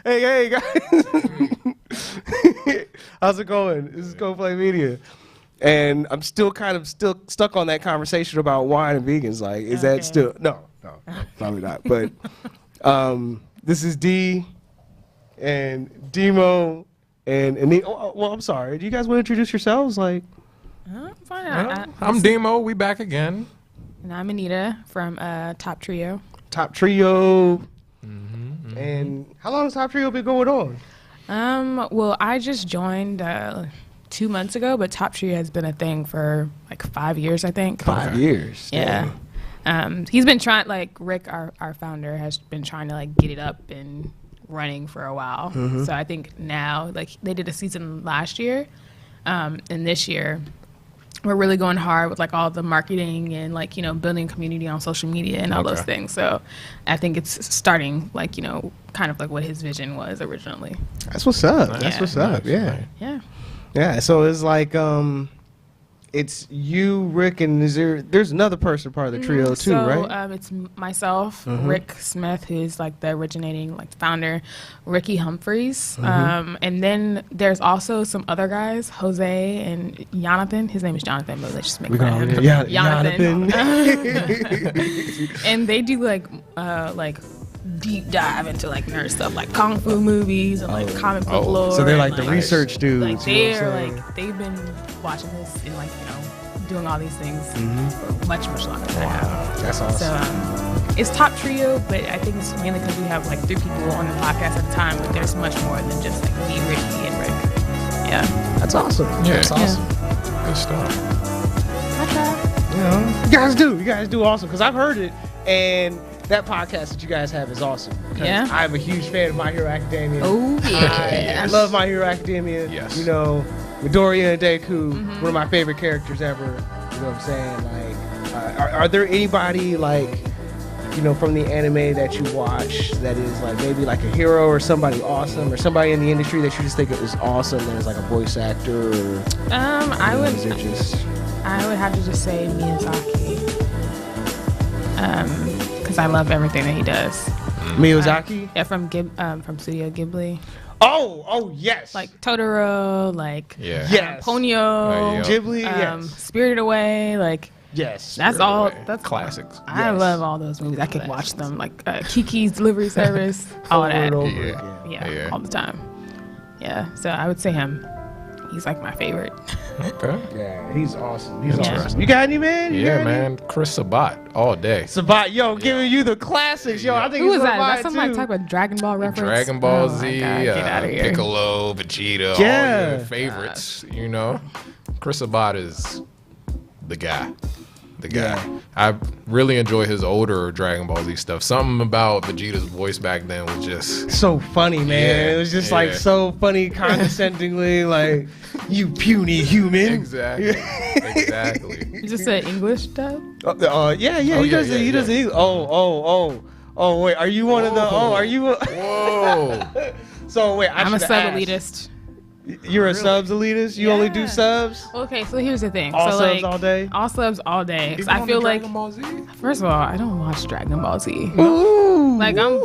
Hey, guys. How's it going? This is Coplay Media. And I'm still stuck on that conversation about wine and vegans. Like, is that still... No, probably not. But this is D and Demo and well, I'm sorry. Do you guys want to introduce yourselves? Like, Fine. I'm Demo. We back again. And I'm Anita from Top Trio. Top Trio. And how long has Top Trio been going on? Well, I just joined 2 months ago, but Top Trio has been a thing for like 5 years, I think. 5 years. Yeah. He's been trying, like Rick, our founder, has been trying to like get it up and running for a while. So I think now, like they did a season last year, and this year we're really going hard with like all the marketing and like, you know, building community on social media and all those things. So I think it's starting like, you know, kind of like what his vision was originally. That's what's up. Nice. That's what's up. Nice. Yeah. Yeah. Yeah. So it's like it's you, Rick, and there's another person part of the trio too, right? It's myself, Rick Smith, who's like the originating like founder, Ricky Humphreys, and then there's also some other guys, Jose and Jonathan. His name is Jonathan, but let's just make fun of him. Jonathan. And they do like deep dive into like nerd stuff, like kung fu movies and like comic book lore. So they're like and, the research dudes. Like they're like they've been watching this and like, you know, doing all these things for much longer than I have. That's awesome. So it's Top Trio, but I think it's mainly because we have like 3 people on the podcast at a time, but there's much more than just like me, Ricky, and Rick. Yeah. That's awesome. Yeah, That's awesome. Good stuff. I try. You know, you guys do awesome because I've heard it, and that podcast that you guys have is awesome. Yeah. I'm a huge fan of My Hero Academia. Oh I love My Hero Academia. Yes. You know, Midoriya and Deku, one of my favorite characters ever. You know what I'm saying? Like, are there anybody like, you know, from the anime that you watch that is like maybe like a hero or somebody awesome or somebody in the industry that you just think is awesome that is like a voice actor? Or, I would just... I would have to just say Miyazaki. Because I love everything that he does. Miyazaki? Yeah, from Studio Ghibli. Oh, yes. Like Totoro, like Yes. Ponyo, Ghibli, yes. Spirited Away, like Yes. that's all. Away. That's Classics. I love all those movies. I could watch them, like Kiki's Delivery Service, all of that. Yeah, all the time. Yeah, so I would say him. He's like my favorite. Okay. Yeah, he's awesome. He's Interesting. awesome. You got any, man? Yeah, man. Chris Sabat all day. Sabat, giving you the classics, yo. I think Who he's is that? Is gonna that some like type of Dragon Ball reference? Dragon Ball Oh my Z, God, get out of here. Piccolo, Vegeta, all your favorites, you know. Chris Sabat is the guy. Yeah. I really enjoy his older Dragon Ball Z stuff. Something about Vegeta's voice back then was just so funny, man. Yeah, it was just like so funny, condescendingly, like, you puny human. Exactly. You just said English dub? Yeah, he does. He does. Oh, wait. Are you one of the? Oh, are you? Whoa. So wait, I'm a sub elitist. You're a subs elitist? You only do subs? Okay, so here's the thing. All so subs like, all day? All subs all day. 'Cause Even I on feel the like, Dragon Ball Z? first of all, I don't watch Dragon Ball Z. Ooh. Like I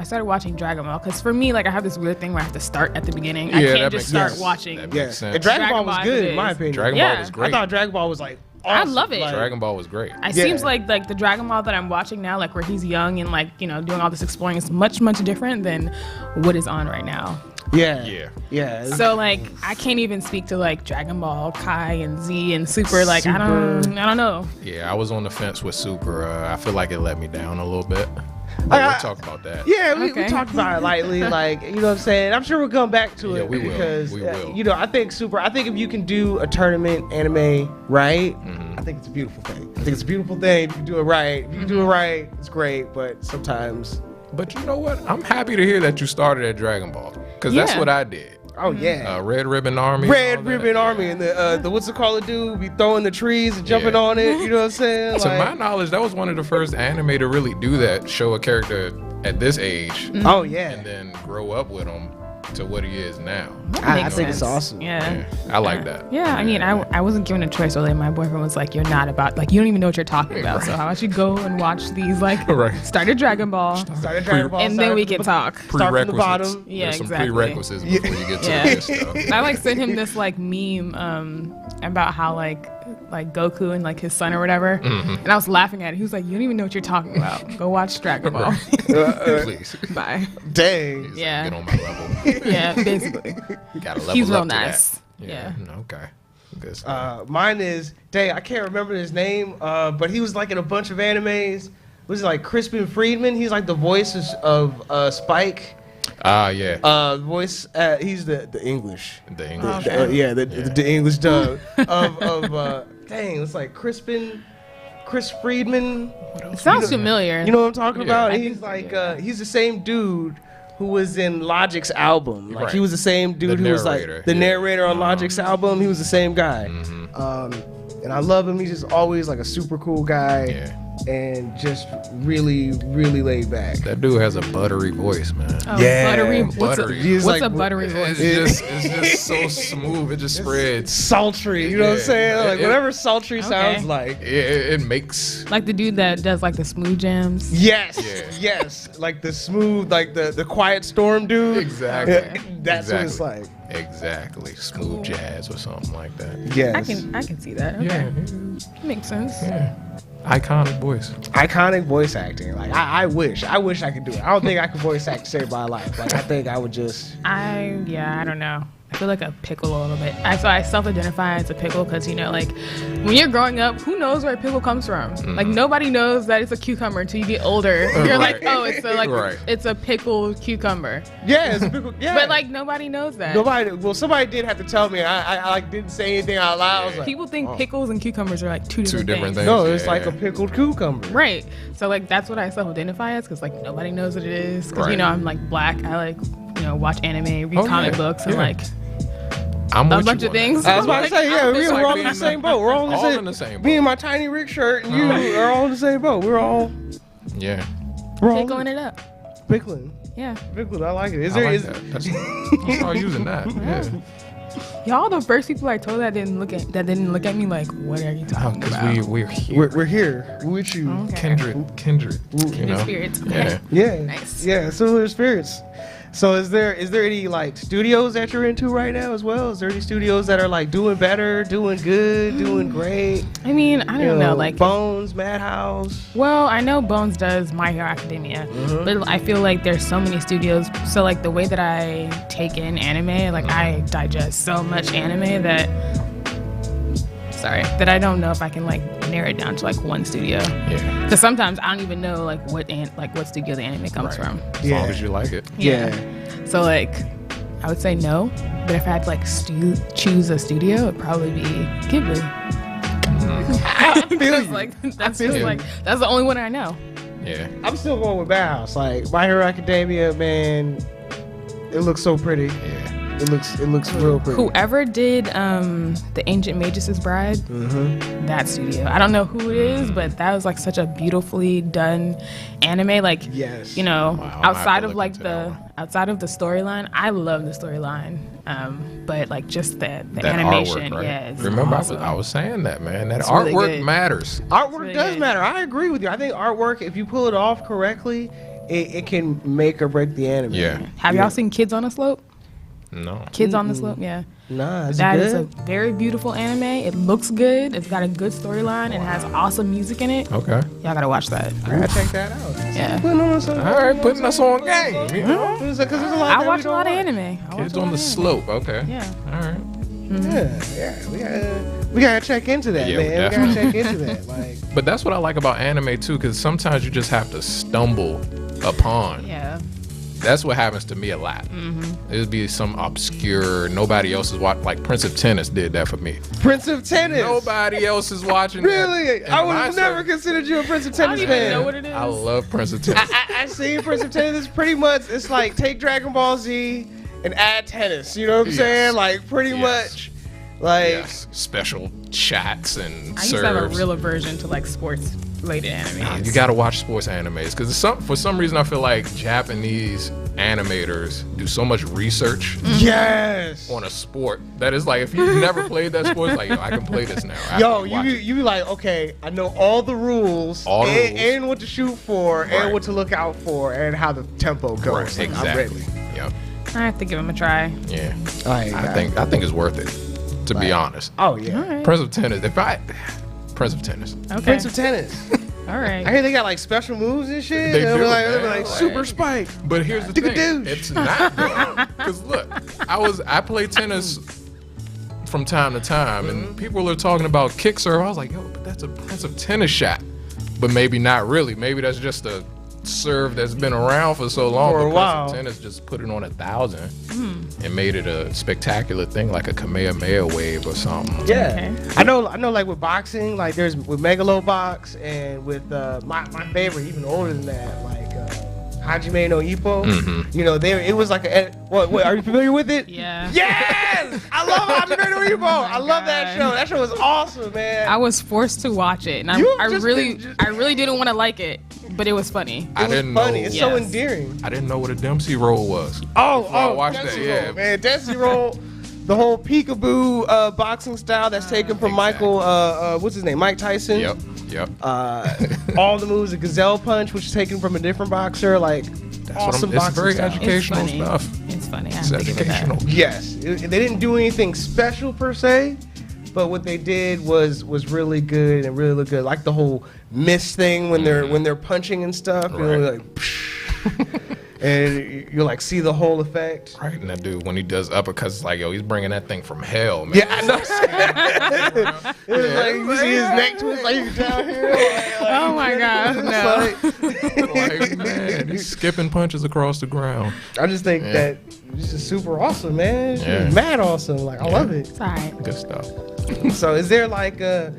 started watching Dragon Ball because for me, like I have this weird thing where I have to start at the beginning. I can't just start watching. That Yeah, makes sense. and Dragon Ball was Ball good as in my it is. opinion. Dragon Yeah. Ball was great. I thought Dragon Ball was like awesome. I love it. Like, Dragon Ball was great. It seems like the Dragon Ball that I'm watching now, like where he's young and like, you know, doing all this exploring is much different than what is on right now. Yeah. So like I can't even speak to like Dragon Ball, Kai, and Z and Super. Like I don't know. Yeah, I was on the fence with Super. I feel like it let me down a little bit. But we'll talk about that. Yeah, we talked about it lightly, like, you know what I'm saying? I'm sure we'll come back to it. Yeah, we will. Because, We will. you know, I think if you can do a tournament anime right, I think it's a beautiful thing. I think it's a beautiful thing. If you do it right. If you do it right, it's great, but sometimes... But you know what? I'm happy to hear that you started at Dragon Ball. Because that's what I did. Oh, yeah. Red Ribbon Army. Red Ribbon Army and the what's it called, dude? Be throwing the trees and jumping on it. You know what I'm saying? To my knowledge, that was one of the first anime to really do that. Show a character at this age. Oh, yeah. And then grow up with them. to what he is now. I think it's awesome. Yeah. I like that. Yeah, I mean, I wasn't given a choice earlier. My boyfriend was like, "You're not about like you don't even know what you're talking about. So how about you go and watch these like start a Dragon Ball, and then we can talk. Start from the bottom. Yeah, There's exactly. some prerequisites before you get to this stuff. I like sent him this like meme about how like Goku and like his son or whatever, and I was laughing at it. He was like, "You don't even know what you're talking about. Go watch Dragon Ball." Please. Bye. Dang. He's Yeah. Like, get on my level. Yeah, basically. Gotta level He's real up to nice. that. Yeah. Okay. Good stuff. Mine is, I can't remember his name, but he was like in a bunch of animes. Was it like Crispin Freedman? He's like the voice of Spike. Yeah. Voice. He's the English. The English. The English dub of dang. It's like Chris Friedman. It sounds familiar. You know what I'm talking about? I He's think- like he's the same dude who was in Logic's album. Like he was the same dude who was like the narrator on Logic's album. He was the same guy. And I love him. He's just always like a super cool guy. Yeah. And just really, really laid back. That dude has a buttery voice, man. Oh, Yeah. buttery. Buttery. What's a buttery voice? It's just so smooth. It just spreads. Sultry, you know what I'm saying? Like whatever sultry Okay. sounds like. It makes. Like the dude that does like the smooth jams. Yes, Yeah. yes. Like the smooth, like the Quiet Storm dude. Exactly. That's what it's like. Exactly. Smooth jazz or something like that. Yes. I can see that. Okay. Yeah. Makes sense. Yeah. Iconic voice. Iconic voice acting. Like I wish I could do it. I don't think I could voice act to save my life. Like I think I would just. I don't know. I feel like a pickle a little bit. So I self-identify as a pickle because, you know, like when you're growing up, who knows where a pickle comes from? Like nobody knows that it's a cucumber until you get older. You're like, oh, it's it's a pickled cucumber. Yeah, it's a pickle. Yeah. But like nobody knows that. Somebody did have to tell me. I like didn't say anything out loud. I was like, People think pickles and cucumbers are like two different things. no, it's like a pickled cucumber. Right. So like that's what I self-identify as because like nobody knows what it is. Because you know I'm like black. I like watch anime, read comic books, and like I'm a bunch of things. I was about to say, we're all in the same boat. We're all in the same boat. Me and my tiny Rick shirt and you are all in the same boat. We're all Pickling it up. pickling. Yeah. Pickling. I like it. I like that. That's all using that. Yeah. Y'all the first people I told that didn't look at me like, what are you talking about? Because we're here. We're here with you. Okay. Kindred. You know? Spirits. Okay. Yeah. Yeah. Nice. Yeah, similar spirits. So is there any like studios that you're into right now as well? Is there any studios that are like doing better, doing good, doing great? I mean, I don't know, like Bones, Madhouse. well, I know Bones does My Hero Academia, but I feel like there's so many studios. So like the way that I take in anime, like I digest so much anime that I don't know if I can like narrow it down to like one studio. Yeah. Because sometimes I don't even know like what studio the anime comes from. As long as you like it. Yeah. So like, I would say no, but if I had to like choose a studio, it'd probably be Ghibli. I feel Because you. like that's just like that's the only one I know. Yeah. I'm still going with Madhouse. Like My Hero Academia, man, it looks so pretty. Yeah. It looks real pretty. Whoever did the Ancient Magus' Bride, that studio. I don't know who it is, but that was like such a beautifully done anime. Like, Yes. you know, Wow, I'm gonna have outside to of look like into that outside of the storyline, I love the storyline. But like just the That animation, artwork, right? yeah. It's Remember, awesome. I was saying that, man. That It's really artwork good. matters. Artwork really does good. matter. I agree with you. I think artwork, if you pull it off correctly, it can make or break the anime. Yeah. Have y'all seen Kids on a Slope? No. Kids on the Slope, yeah. Nah, is That it is a good? very beautiful anime. It looks good. It's got a good storyline. It has awesome music in it. Okay. Y'all gotta watch that. I gotta check that out. Yeah. Putting on some- All right, putting us on game. You know? Because there's a lot I that watch we a lot of don't watch. anime. I watch Kids a lot on the of anime. slope. Okay. Yeah. All right. Yeah. We gotta check into that, Yeah, we man. We gotta check into that. Like, But that's what I like about anime too, because sometimes you just have to stumble upon. Yeah. That's what happens to me a lot. It'd be some obscure, nobody else is watching. Like Prince of Tennis did that for me. Prince of Tennis. Nobody else is watching. Really? that. I And would my have never circle- considered you a Prince of I Tennis don't even fan. know what it is. I love Prince of Tennis. I seen Prince of Tennis. It's pretty much, it's like take Dragon Ball Z and add tennis. You know what I'm Yes. saying? Like pretty Yes. much, like Yes, special shots and I used to have a serves. real aversion to like sports related anime. You gotta watch sports animes because for some reason I feel like Japanese animators do so much research Yes. on a sport that is like, if you've never played that sport, it's like, yo, I can play this now. You like, okay, I know all the rules, and what to shoot for, and what to look out for, and how the tempo goes. Right, like, exactly. Yep. I have to give him a try. Yeah. I think it's worth it, to be honest. Oh yeah. All right. Prince of Tennis. Prince of Tennis. Okay. Prince of Tennis. All right. I hear they got like special moves and shit. They do, like, man. like super spike. But here's the thing, it's not though. Because look, I play tennis from time to time, and people are talking about kick serve. I was like, yo, but that's a tennis shot. But maybe not really. Maybe that's just a serve that's been around for so long. For a Prince while. of Tennis just put it on 1,000 and made it a spectacular thing, like a Kamehameha wave or something. Yeah, Okay. I know. Like with boxing, like there's with Megalobox, and with my favorite, even older than that, like Hajime no Ippo. You know, it was like what? Are you familiar with it? Yeah. Yes, I love Hajime no Ippo. I love that God. show. That show was awesome, man. I was forced to watch it, and I really didn't want to like it, but it was funny. I didn't know. funny. It's so Yes. endearing. I didn't know what a Dempsey roll was. Oh, I watched that, Dempsey yeah. Roll, man. Dempsey Roll, the whole peekaboo boxing style that's taken from Michael, what's his name, Mike Tyson. Yep. All the moves, the Gazelle Punch, which is taken from a different boxer, like awesome It's boxing very style. educational It's funny. stuff. It's funny. I It's have to give it that. educational. Yes, they didn't do anything special per se, but what they did was really good and really look good. Like the whole miss thing when they're punching and stuff. You know, Right. like, and you like see the whole effect. Right, and that dude, when he does uppercuts, it's like, yo, he's bringing that thing from hell, man. Yeah, I know. It was like you see his neck twist like down here. Oh my God, no. Like, man, he's skipping punches across the ground. I just think that this is super awesome, man. It's Yeah. mad awesome. Like I love it. It's all right. Good stuff. So is there like an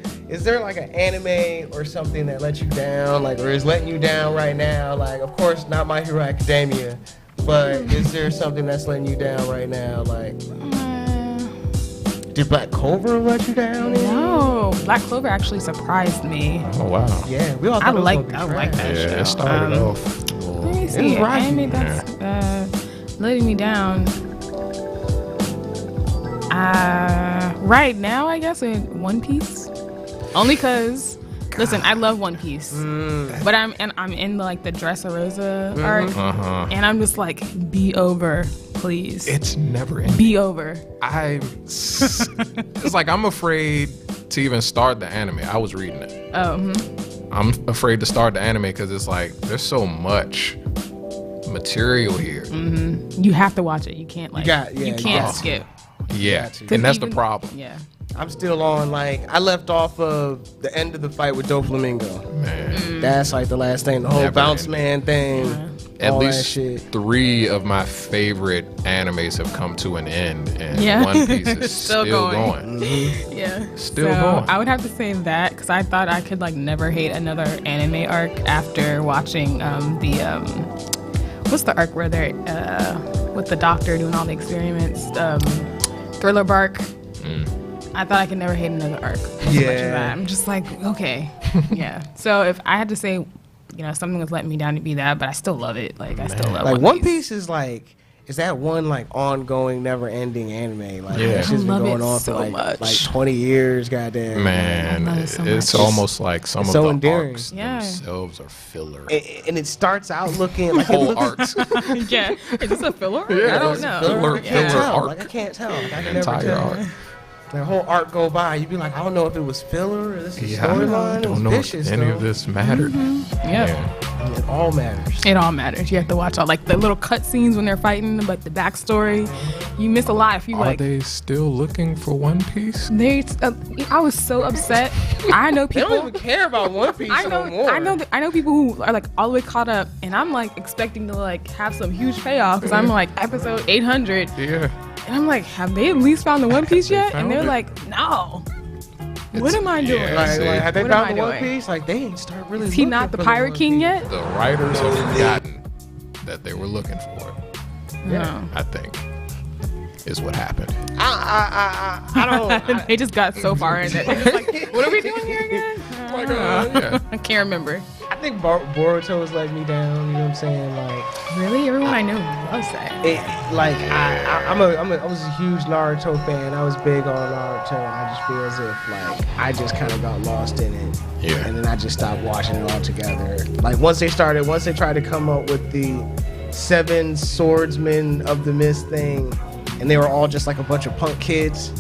anime or something that let you down, like, or is letting you down right now? Like, of course, not My Hero Academia, but is there something that's letting you down right now? Like, did Black Clover let you down? No, Black Clover actually surprised me. Oh, wow. Yeah, we all. I thought it was like gonna be that trash. Yeah, show. it started off. Let me see. was rising. Anime that's letting me down. Right now, I guess in One Piece. Only because, listen, I love One Piece, but I'm in like the Dressrosa arc, and I'm just like, be over, please. It's never ending. Be over. It's like I'm afraid to even start the anime. I was reading it. Oh, I'm afraid to start the anime because it's like there's so much material here. you have to watch it. You can't like, you can't to. skip. Yeah, to. and that's the problem. Yeah. I'm still on. Like, I left off of the end of the fight with Doflamingo. Man, That's like the last thing. The whole Never bounce ending. man thing. at all that least shit. 3 of my favorite animes have come to an end, and Yeah. One Piece is Still still going. going. Yeah. Still so going. I would have to say that because I thought I could like never hate another anime arc after watching what's the arc where they're with the doctor doing all the experiments, Thriller Bark. I thought I could never hate another arc. As much as that. I'm just like, okay, yeah. So if I had to say, something was letting me down to be that, but I still love it. Like I still love Like One One Piece. Piece is like, is that one like ongoing, never-ending anime? Like Yeah. that shit's been I love going it on so for much. like 20 years, goddamn. Man, I love it so it's much. almost like some It's of so the endearing. arcs Yeah. themselves are filler. And it starts out looking like Whole arcs. Yeah, is this a filler? Yeah, I don't it's know. filler- I can't filler tell. arc. Like I can't tell. Like, I can never Entire tell. arc. Like, a whole arc go by, you'd be like, I don't know if it was filler or this is Yeah, I storyline. It was don't know vicious, if any though. of this mattered. Yep. Yeah. It all matters. It all matters. You have to watch all like the little cut scenes when they're fighting, but the backstory, you miss a lot if you Are like. they still looking for One Piece? I was so upset. I know They don't people. even care about One Piece I know. no more. I know people who are like all the way caught up, and I'm like expecting to like have some huge payoff because I'm like episode 800, Yeah. and I'm like, have they at least found the One Piece yet? found And they're it? like, no. What am I doing? yeah. Like, See, have they what am found I the One doing? Piece? Like, they ain't start really Is he looking not the for Pirate One King Piece. yet? The writers have forgotten that they were looking for it, No. I think, is what happened. I don't. They just got so far in it. They're just like, what are we doing here again? Yeah. I can't remember. I think Boruto has let me down. You know what I'm saying? Like, Really, everyone I know loves that. I was a huge Naruto fan. I was big on Naruto. I just feel as if like I just kind of got lost in it. Yeah. And then I just stopped watching it altogether. Like once they tried to come up with the 7 swordsmen of the mist thing, and they were all just like a bunch of punk kids.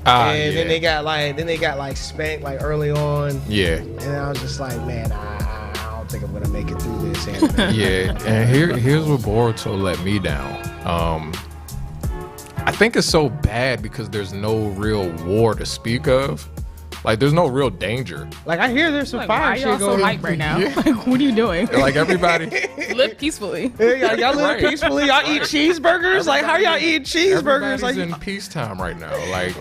And then they got like spanked like early on. Yeah. And I was just like, man, I don't think I'm gonna make it through this anime. Yeah, and here's where Boruto let me down. I think it's so bad because there's no real war to speak of. Like, there's no real danger. Like, I hear there's some Like, fire why are shit y'all so going on. hype right now? Like, what are you doing? Like, everybody, Live peacefully. Yeah, y'all live Right. peacefully. Y'all eat cheeseburgers. Like, how y'all eating cheeseburgers? everybody's Like, in peacetime right now. Like,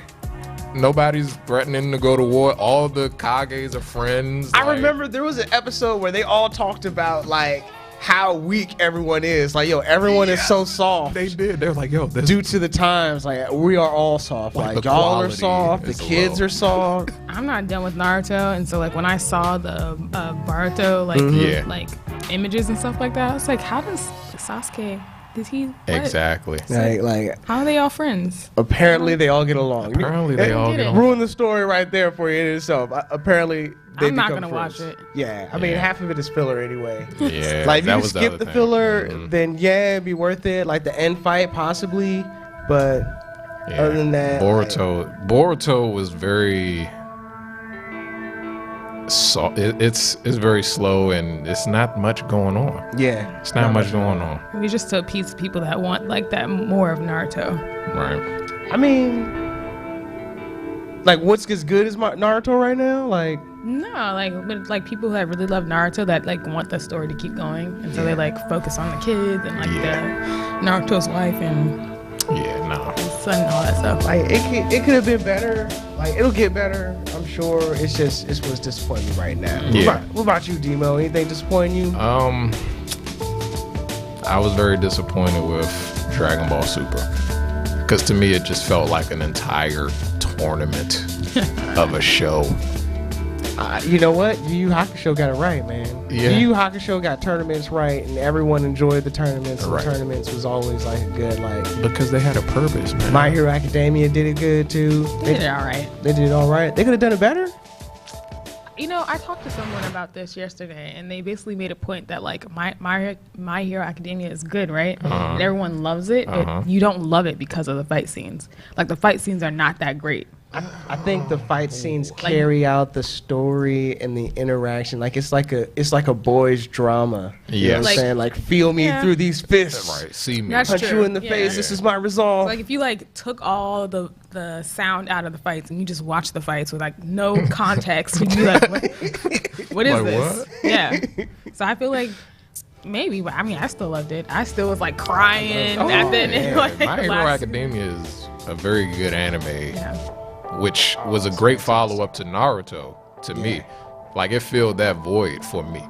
nobody's threatening to go to war. All the Kages are friends. I like, remember there was an episode where they all talked about like how weak everyone is. Like, yo, everyone is so soft. They did. They're like, yo, this Due to the times, like we are all soft. Like, Like the y'all are quality soft. The is kids low. are soft. I'm not done with Naruto, and so like when I saw the Boruto Yeah. like images and stuff like that, I was like, how does Sasuke? Did he? What? exactly. Like How are they all friends? apparently they all get along. Apparently, they all get get it. along. Ruin the story right there for you in itself. Apparently they I'm not become gonna friends. watch it. Yeah, I mean Yeah. half of it is filler anyway. Yeah, Like if that you was the skip other the thing. filler, Mhm. then yeah, it'd be worth it. Like the end fight possibly, but Yeah. other than that, Boruto was very. So it's very slow and it's not much going on. yeah, It's not much going on. We just to appease people that want like that more of Naruto. Right. I mean, like what's as good as Naruto right now? Like No, but like people that really love Naruto that like want the story to keep going, and so they like focus on the kids and like the Naruto's wife and Yeah, no. his son and all that stuff. like it could have been better. Like it'll get better, I'm sure. It's what's disappointing me right now. Yeah. What about you, Demo? Anything disappointing you? I was very disappointed with Dragon Ball Super. Because to me, it just felt like an entire tournament of a show. You know what? Yu Yu Hakusho got it right, man. Yeah. Yu Yu Hakusho got tournaments right, and everyone enjoyed the tournaments. And Right. the tournaments was always like a good, like Because they had a purpose, man. My Hero Academia did it good too. They did it all right. They did it all right. They could have done it better. You know, I talked to someone about this yesterday, and they basically made a point that like My Hero Academia is good, right? And everyone loves it, but you don't love it because of the fight scenes. Like the fight scenes are not that great. I think the fight scenes carry out the story and the interaction. Like it's like a boys' drama. You know what I'm Yes. saying? Like feel me Yeah. through these fists. Right. See me. That's Punch true. you in the Yeah. face. This is my resolve. Like if you like took all the sound out of the fights and you just watch the fights with like no context, you'd be like, what is Like, this? what? Yeah. So I feel like maybe, but I mean, I still loved it. I still was like crying at the end. man. Like, My Hero last- Academia is a very good anime, Yeah. which was a great follow up to Naruto to me. Like, it filled that void for me.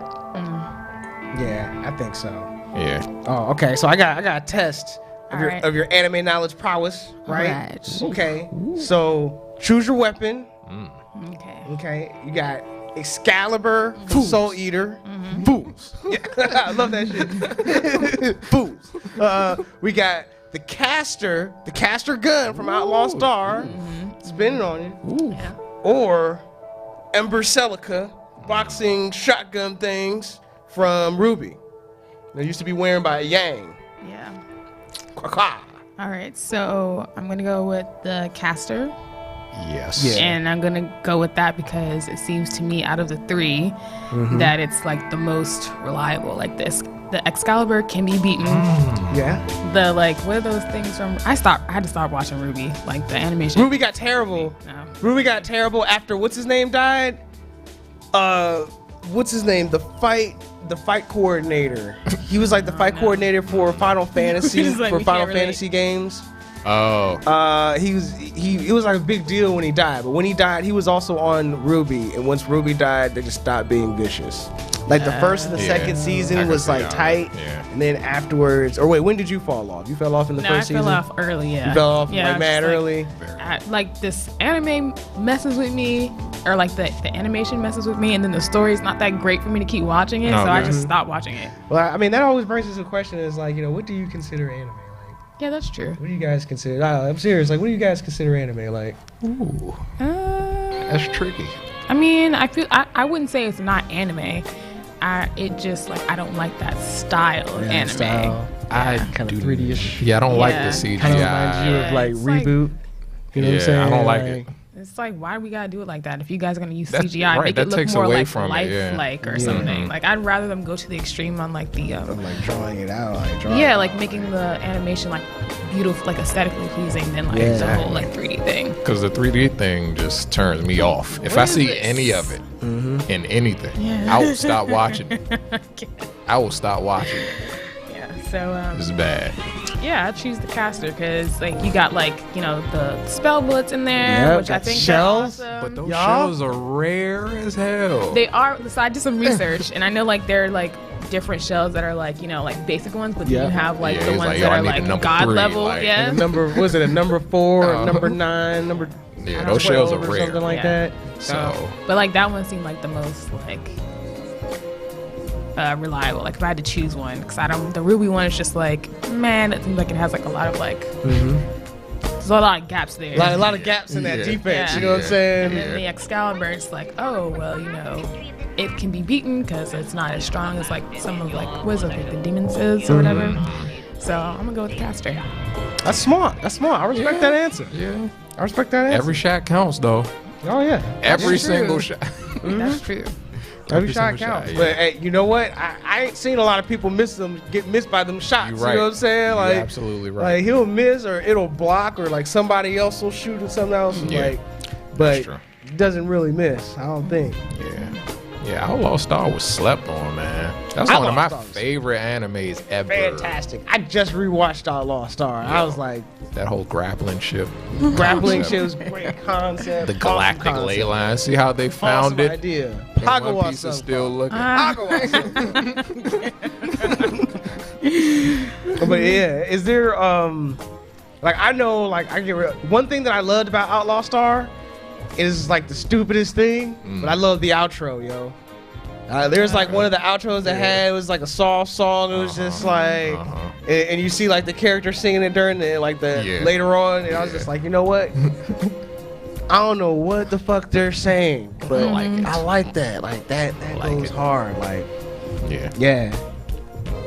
Yeah, I think so. Yeah. Oh, okay. So I got a test of All right. of your anime knowledge prowess, right? Right. Okay. So choose your weapon. Okay. Okay. You got Excalibur from Soul Eater. Fools. Yeah, I love that shit. Fools. We got the caster gun from Outlaw Star. Spinning on you. Yeah. Or Ember Celica boxing shotgun things from Ruby. They used to be wearing by Yang. Yeah. Quack. All right. So I'm gonna go with the caster. Yes. Yeah. And I'm gonna go with that because it seems to me out of the three that it's like the most reliable. Like this, the Excalibur can be beaten. Yeah. The like, what are those things from? I had to stop watching Ruby. Like the animation. Ruby got terrible. No. Ruby got terrible after what's his name died. What's his name? The fight coordinator. He was like the fight coordinator for Final Fantasy Just like, for we Final can't relate. Fantasy games. Oh. It was like a big deal when he died, but when he died, he was also on Ruby, and once Ruby died, they just stopped being vicious. Like the first and the second season was like tight, and then afterwards, or wait, when did you fall off? You fell off in the first season? I fell off early. Yeah, you fell off like mad early. Like this anime messes with me, or like the animation messes with me, and then the story's not that great for me to keep watching it, so I just stopped watching it. Well, I mean, that always brings us to the question: is like, what do you consider anime? Like, yeah, that's true. What do you guys consider? I'm serious. Like, what do you guys consider anime? Like, ooh, that's tricky. I mean, I wouldn't say it's not anime. It just like I don't like that style of anime. Style. I kind of 3D-ish. Yeah, I don't like the CGI. Kind of reminds you of like Reboot. You know what I'm saying? I don't like it. It's like, why do we gotta do it like that? If you guys are gonna use CGI, make it look more like lifelike or something. Like I'd rather them go to the extreme on like the like drawing it out, like making the animation like beautiful, like aesthetically pleasing than like the whole like 3D thing. Because the 3D thing just turns me off. If I see any of it in anything, I will stop watching it. I will stop watching it. Yeah, so it's bad. Yeah, I choose the caster because like you got like the spell bullets in there, which I think shells. Awesome. But those shells are rare as hell. They are. So I did some research, and I know like they're like different shells that are like like basic ones, but then you have like the ones that are like god 3, level. Like, was it a number 4, or number 9, number? Yeah, those shells are rare. Something like that. So, but like that one seemed like the most like reliable. Like if I had to choose one, because the Ruby one is just like, man, it seems like it has like a lot of like there's a lot of gaps there. A lot of gaps in that defense. You know what I'm saying? And then the Excalibur, it's like, oh well, it can be beaten because it's not as strong as like some of like what is it, like the demons is or whatever. So I'm gonna go with the caster. That's smart. I respect that answer. Yeah, I respect that answer. Every shot counts though. Oh yeah, every single shot. That's true. Every shot counts. But hey, you know what? I ain't seen a lot of people get missed by them shots. You're right. You know what I'm saying? Like, you're absolutely right. Like he'll miss or it'll block or like somebody else will shoot or something else. Like, but it doesn't really miss. I don't think. Yeah, Outlaw Star was slept on, man. That's one of my favorite animes ever. Fantastic. I just rewatched Outlaw Star. I was like, that whole grappling ship. Grappling ship was a great concept. The galactic ley line. See how they found it? Idea. One piece is still looking. But yeah, is there like I know like one thing that I loved about Outlaw Star is like the stupidest thing, but I love the outro, yo. There's like one of the outros that had, it was like a soft song. It was just like, and you see like the character singing it during the later on, and I was just like, you know what? I don't know what the fuck they're saying, but I like that. Like that goes hard. Like, yeah.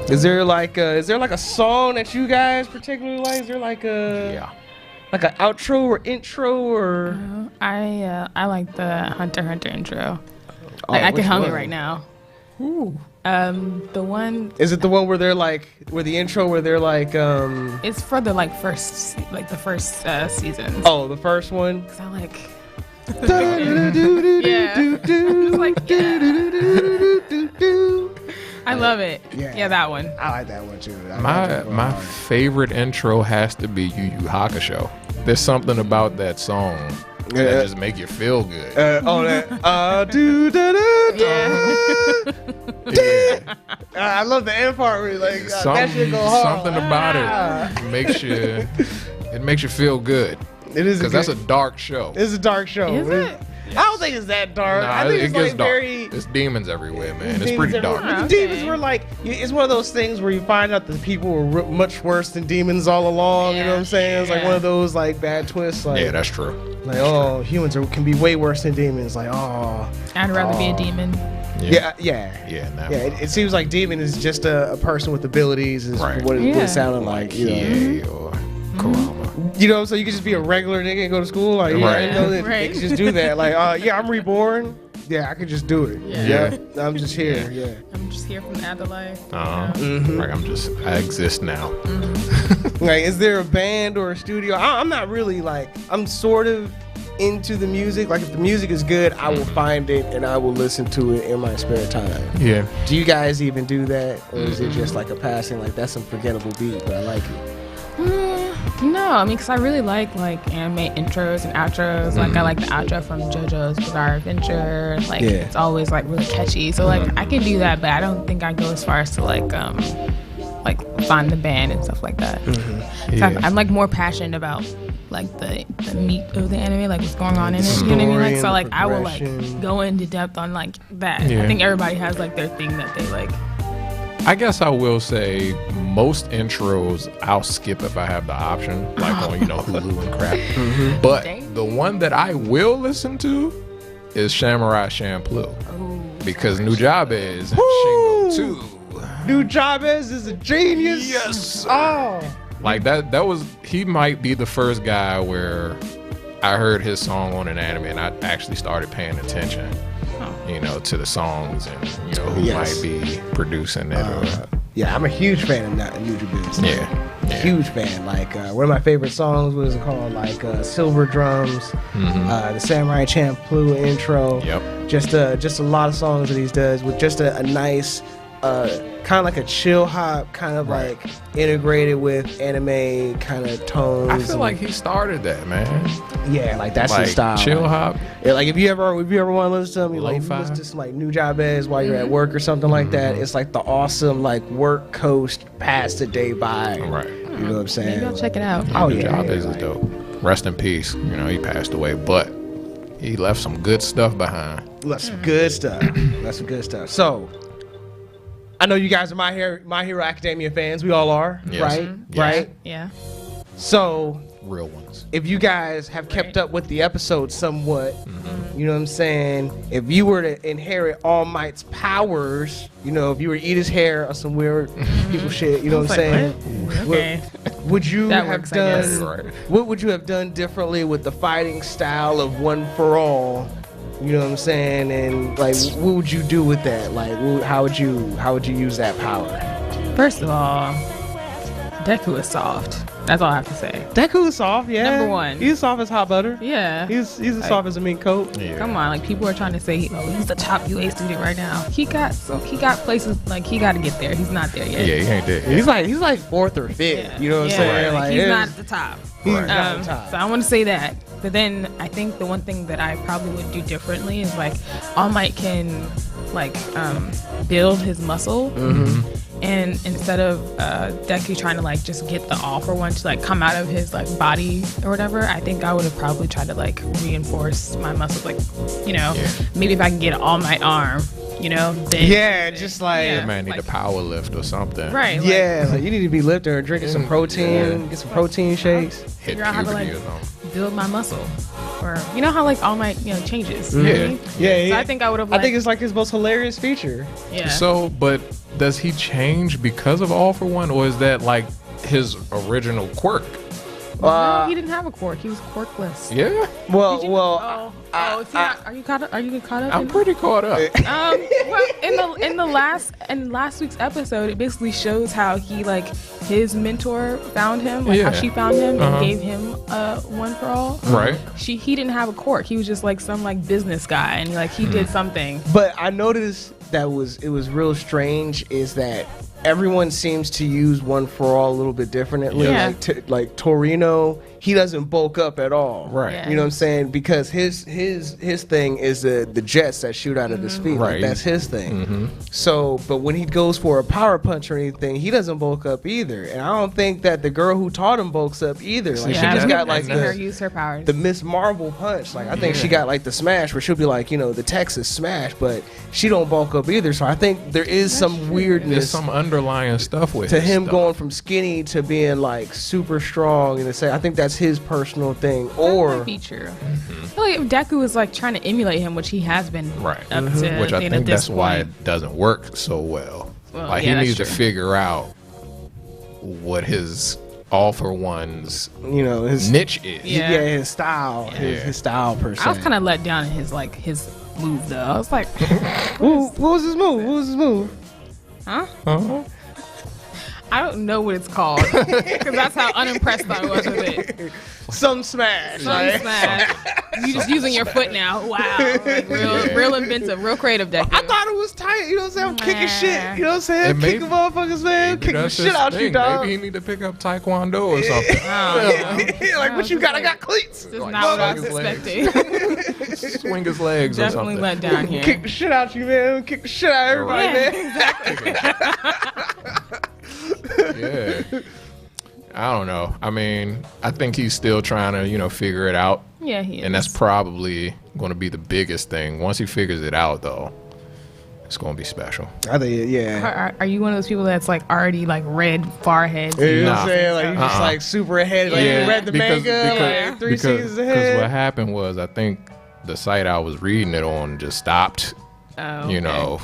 Is there like a song that you guys particularly like? Is there like like an outro or intro or? I like the Hunter x Hunter intro. Like I can hum it right now. Ooh. The one. Is it the one where they're like, the intro where they're like? It's for the first season. Oh, the first one. Cause I like. I love it. Yeah, that one. I like that one too. My favorite intro has to be Yu Yu Hakusho. There's something about that song that just make you feel good. I love the end part where like that shit go hard. Something about it makes you feel good. It is because that's a dark show. It's a dark show. Is it? I don't think it's that dark. Nah, I think it gets like dark. very. It's demons everywhere, man. It's pretty dark. The demons were like, it's one of those things where you find out that people were much worse than demons all along. You know what I'm saying? It's like one of those like bad twists. Like, yeah, that's true. Like, humans can be way worse than demons. Like, I'd rather be a demon. Yeah. It seems like demon is just a person with abilities. Is what it sounded like. Or Kurama. You know, so you could just be a regular nigga and go to school. Like, they could just do that. Like, I'm reborn. Yeah, I could just do it. Yeah. I'm just here. Yeah. I'm just here from the afterlife. Like I exist now. Like, is there a band or a studio? I'm not really like, I'm sort of into the music. Like, if the music is good, I will find it and I will listen to it in my spare time. Yeah. Do you guys even do that? Or is it just like a passing, like, that's some forgettable beat, but I like it? No, I mean, because I really like anime intros and outros. Like I like the outro from JoJo's Bizarre Adventure. Like it's always like really catchy. So like I can do that, but I don't think I go as far as to like find the band and stuff like that. So I'm like more passionate about like the meat of the anime, like what's going on in it. You know what I mean? Like so like I will like go into depth on like that. I think everybody has like their thing that they like. I guess I will say most intros I'll skip if I have the option, like on Hulu and crap. But the one that I will listen to is Samurai Champloo because Nujabes is Shingo too. Nujabes is a genius. Yes. Oh, like that was he might be the first guy where I heard his song on an anime and I actually started paying attention. To the songs and who might be producing it. Yeah, I'm a huge fan of Nujabes. Yeah. Huge fan. Like one of my favorite songs, what is it called? Like Silver Drums, the Samurai Champloo intro. Yep. Just a lot of songs that he does with just a nice kind of like a chill hop, kind of like integrated with anime kind of tones. I feel like he started that, man. Yeah, like that's his style. Chill hop. Yeah, like if you ever want to listen to him, you like listen to some like Nujabes while you're at work or something like that. It's like the awesome like work coast pass the day by. Right. You know what I'm saying? Maybe I'll check it out. Nujabes is dope. Rest in peace. He passed away, but he left some good stuff behind. Left some good stuff. So I know you guys are My Hero Academia fans. We all are, right? Yes. Right? Yeah. So, real ones. If you guys have kept up with the episode somewhat, you know what I'm saying? If you were to inherit All Might's powers, if you were to eat his hair or some weird people shit, you know what I'm saying? Okay. Would you That have works, I guess. done? What would you have done differently with the fighting style of One for All? You know what I'm saying? And like, what would you do with that? Like, how would you use that power? First of all, Deku is soft. That's all I have to say. Deku is soft, yeah. Number one. He's soft as hot butter. Yeah. He's as soft as a meat coat. Yeah. Come on, like people are trying to say, he's the top UA student right now. He got places like he got to get there. He's not there yet. Yeah, he ain't there. He's like fourth or fifth. Yeah. You know what I'm saying? Like, Like he's not at the top. He's not at the top. So I want to say that. But then I think the one thing that I probably would do differently is like All Might can like build his muscle. And instead of Deku trying to like just get the all for one to like come out of his like body or whatever, I think I would have probably tried to like reinforce my muscles, like maybe if I can get All Might arm, then just like the man need a power lift or something, right? Like you need to be lifting or drinking some protein, get some protein shakes, figure out how to like build my muscle, or how like All Might changes. Yeah. You know what I mean? Yeah. So I think I would have. I think it's like his most hilarious feature. Yeah. So, but does he change because of All for One, or is that like his original quirk? No, he didn't have a quirk. He was quirkless. Yeah. Well, are you caught up? I'm pretty caught up. Well, in last week's episode, it basically shows how he like his mentor found him, like how she found him and gave him One for All. Right. He didn't have a quirk. He was just like some like business guy, and like he did something. But I noticed it was real strange is that everyone seems to use One for All a little bit differently. Yeah. Like Torino, he doesn't bulk up at all. Right. Yeah. You know what I'm saying? Because his thing is the jets that shoot out of his feet. Right. Like, that's his thing. So, but when he goes for a power punch or anything, he doesn't bulk up either. And I don't think that the girl who taught him bulks up either. Like she just got like her use her powers. the Miss Marvel punch. Like I think she got like the smash where she'll be like, the Texas smash, but she don't bulk up either. So I think there is some weirdness. There's some underlying stuff with to him stuff. going from skinny to being like super strong, and I think that's his personal thing. Or feature. I feel like if Deku was like trying to emulate him, which he has been right, up to, which I the end think of this that's why point. it doesn't work so well. Like yeah, he needs that's to true. figure out what his All for One's his niche is. Yeah. his style, his style per se. I was kind of let down in his move though. I was like, what was his move? huh? Uh-huh. I don't know what it's called because that's how unimpressed I was with it. Some smash. Some smash. You just using your foot now. Wow. Like real inventive, real creative, Deku. I thought it was tight. You know what I'm saying? I'm kicking shit. You know what I'm saying? Maybe- Kicking motherfuckers, man. Kicking the shit out you, dog. Maybe he need to pick up Taekwondo or something. Like, what you got? I got cleats. This is not what I was expecting. Swing his legs Definitely or something. let down here. Kick the shit out you, man. Kick the shit out of everybody, man. Yeah. I don't know. I mean, I think he's still trying to, figure it out. Yeah, he is. And that's probably going to be the biggest thing. Once he figures it out, though, it's going to be special. I think, yeah. Are you one of those people that's like already like read far ahead? You know what Nah. I'm saying? Like, you just like super ahead. Like, you read the manga like 3 seasons ahead. Because what happened was, I think the site I was reading it on just stopped. Oh, You know,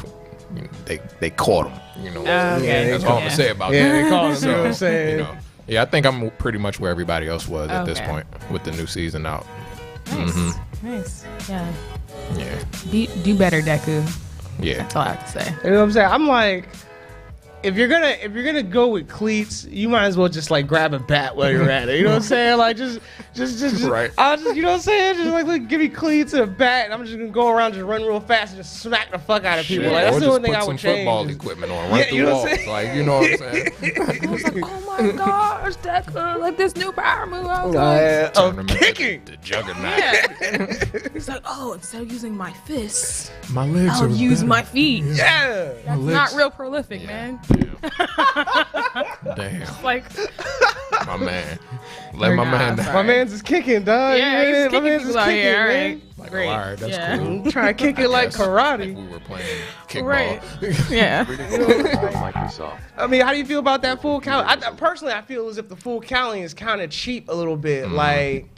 they caught him. Okay. That's all I'm going to say about that. Yeah, they called him. So, You know what I'm saying? Yeah, I think I'm pretty much where everybody else was at this Okay. point with the new season out. Nice. Nice. Yeah. Yeah. Do better, Deku. Yeah. That's all I have to say. You know what I'm saying? I'm like, if you're gonna go with cleats, you might as well just like grab a bat while you're at it. You know what I'm saying? Like just Right. I'll just, you know what I'm saying? Just like, look, give me cleats and a bat, and I'm just gonna go around, just run real fast, and just smack the fuck out of people. Like, that's or the just only thing put I some would change. football is- equipment on, run Yeah, through you know what I'm walls. saying? Like, you know what I'm saying? I was like, oh my gosh, Deku, like this new power move. I was Of Turn them into kicking. The juggernaut. yeah. He's like, oh, instead of using my fists, My legs I'll are use better. my feet. Yeah. That's legs- not real prolific, man. Damn, Like, my man. Let my man down. My man's is kicking, dog. yeah, You know he's what I mean? My kicking man's people is out kicking, here. All man. right, Like, great. all right, that's Yeah. cool. I'm trying to kick it like Yes. karate. We were playing kickball. Right. Yeah. Microsoft. I mean, how do you feel about that full count? Personally, I feel as if the full counting is kind of cheap a little bit. Like,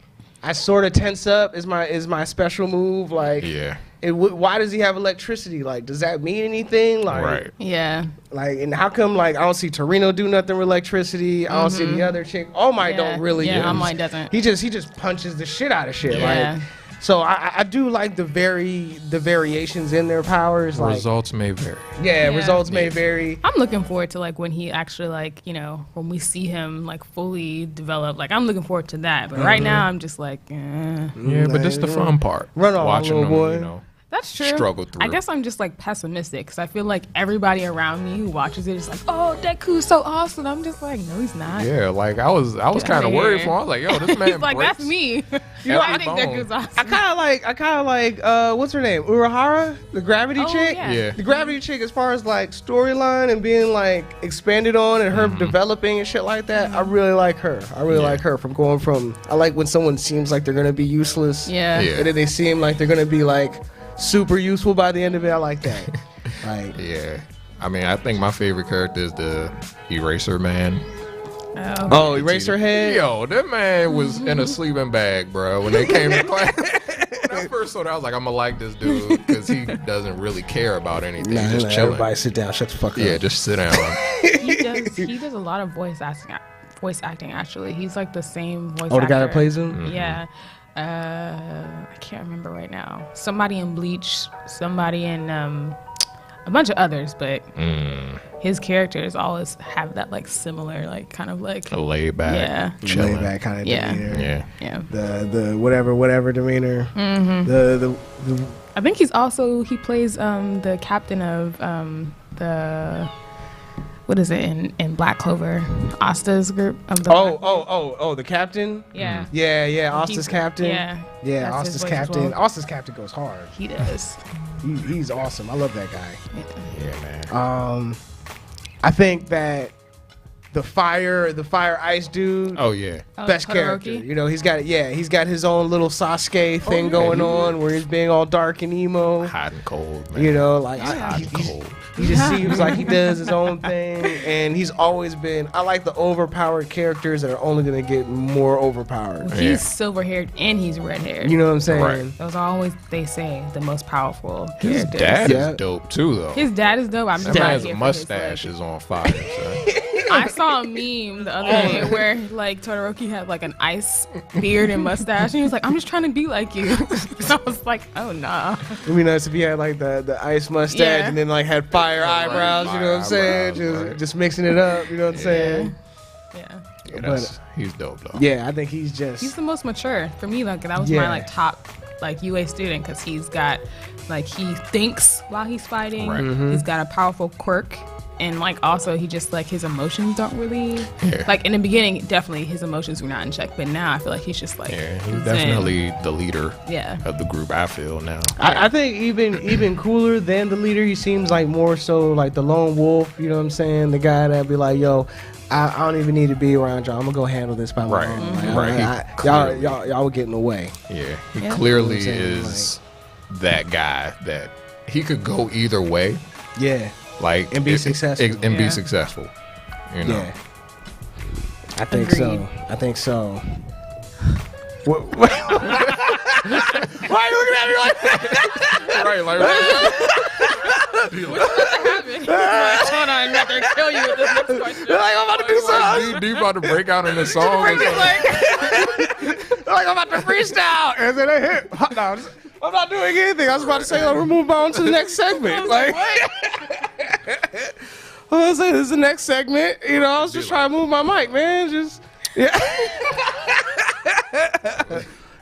I sort of tense up is my special move. Like, Yeah. why does he have electricity? Like, does that mean anything? Like, Right. Yeah. Like, and how come like I don't see Torino do nothing with electricity? I don't see the other chick. All Might Yeah. don't really. Yeah, use. All Might doesn't. He just punches the shit out of shit. Yeah. Like, so I do like the variations in their powers. Like, Results may vary. yeah, Yeah. results may vary. I'm looking forward to like when he actually like, when we see him like fully develop. Like I'm looking forward to that. But right now I'm just like, Yeah, but that's the fun part. Run on, watching little them, boy. that's true. Struggle through. I guess I'm just like pessimistic because I feel like everybody around me who watches it is like, oh, Deku's so awesome. I'm just like, no, he's not. Yeah, like I was kind of worried for him. I was like, yo, this man He's like, breaks. that's me. Every I think bone. Deku's I awesome. kind of like what's her name? Urahara, the gravity Oh, chick. yeah. Yeah. The gravity chick, as far as like storyline and being like expanded on and her developing and shit like that, I really like her. I really like her from going from. I like when someone seems like they're gonna be useless. Yeah. Yeah. And then they seem like they're gonna be like super useful by the end of it. I like that. Like, Yeah. I mean, I think my favorite character is the Eraser Man. oh, Eraserhead. Yo, that man was in a sleeping bag, bro, when they came to class. When I first saw that, I was like, I'm going to like this dude because he doesn't really care about anything. Nah, He's just nah, chilling. everybody sit down. Shut the fuck up. Yeah, just sit down. He does a lot of voice acting actually. He's like the same voice Oh, the actor. guy that plays him? Yeah. I can't remember right now. Somebody in Bleach, somebody in a bunch of others, but his characters always have that like similar like kind of like Laid back. Yeah. Chilling. Laid back kind of Yeah. demeanor. Yeah. Yeah. The whatever demeanor. The I think he plays the captain of the what is it in Black Clover, Asta's group of the the captain. yeah. Yeah, Asta's captain. Yeah. Yeah, That's his Asta's voice as captain. well. Asta's captain goes hard. He does. He's awesome. I love that guy. Yeah, man. I think that the fire ice dude, Oh, yeah. best Todoroki? character. You know, he's got his own little Sasuke thing going on where he's being all dark and emo. Hot and cold, man. You know, like Hot and cold. he just seems like he does his own thing, and he's always been. I like the overpowered characters that are only gonna get more overpowered. Yeah. He's silver haired and he's red haired. You know what I'm saying? Right. Those are always, they say, the most powerful His characters. dad Yeah. is dope, too, though. His dad is dope. I'm That just not man's here for his, mustache like- is on fire, son. I saw a meme the other day where like Todoroki had like an ice beard and mustache, and he was like, "I'm just trying to be like you." So I was like, "Oh nah." It'd be nice if he had like the ice mustache Yeah. and then like had fire eyebrows. You know what I'm saying? eyebrows, Just mixing it up. You know what I'm saying? Yeah. Yeah, he's dope though. Yeah, I think he's just. He's the most mature for me. Like that was my like top like UA student because he's got like he thinks while he's fighting. Right. He's got a powerful quirk, and like also he just like his emotions don't really like in the beginning. Definitely his emotions were not in check, but now I feel like he's just like He's definitely the leader. Of the group. I feel now. I think even cooler than the leader, he seems like more so like the lone wolf. You know what I'm saying? The guy that'd be like, yo. I don't even need to be around y'all. I'm gonna go handle this by my own. Like, y'all were getting away. Yeah, he clearly is that guy that he could go either way. Yeah, like and be successful. Be successful. You know. Yeah. I think so. I think so. Why are you looking at me like that? Right, like. Hold on, I'm about to kill you with this next question. Like I'm about to do something. You about to break out in the song? Like I'm about to freestyle, and then I hit. No, I'm not doing anything. I was about to say, we'll move on to the next segment. Like, I was saying, this is the next segment. You know, I was just trying to move my mic, man. Just yeah.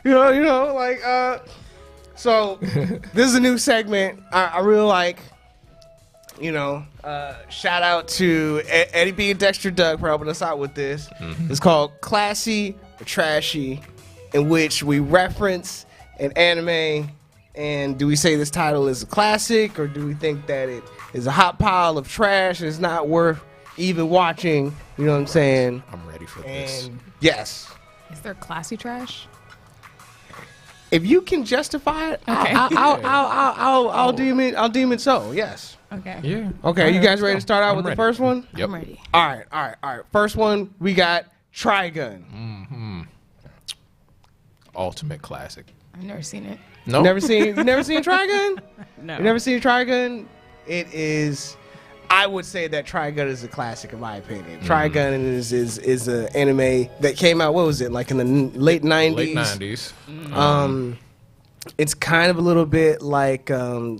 you know, like So this is a new segment. I really like. You know, shout out to Eddie B and Dexter Doug for helping us out with this. It's called Classy or Trashy, in which we reference an anime, and do we say this title is a classic, or do we think that it is a hot pile of trash and it's not worth even watching? You know what I'm saying? I'm ready for this. And yes. Is there classy trash? If you can justify it, Okay. I'll deem it so. Yes. Okay. Yeah. Okay, you guys ready to start out with ready. the first one? Yep. I'm ready. All right. First one, we got Trigun. Ultimate classic. I've never seen it. No. You never seen Trigun? No. You never seen Trigun? It is. I would say that Trigun is a classic in my opinion. Trigun is an anime that came out. What was it? Like in the late 90s. Late 90s. It's kind of a little bit like Cowboy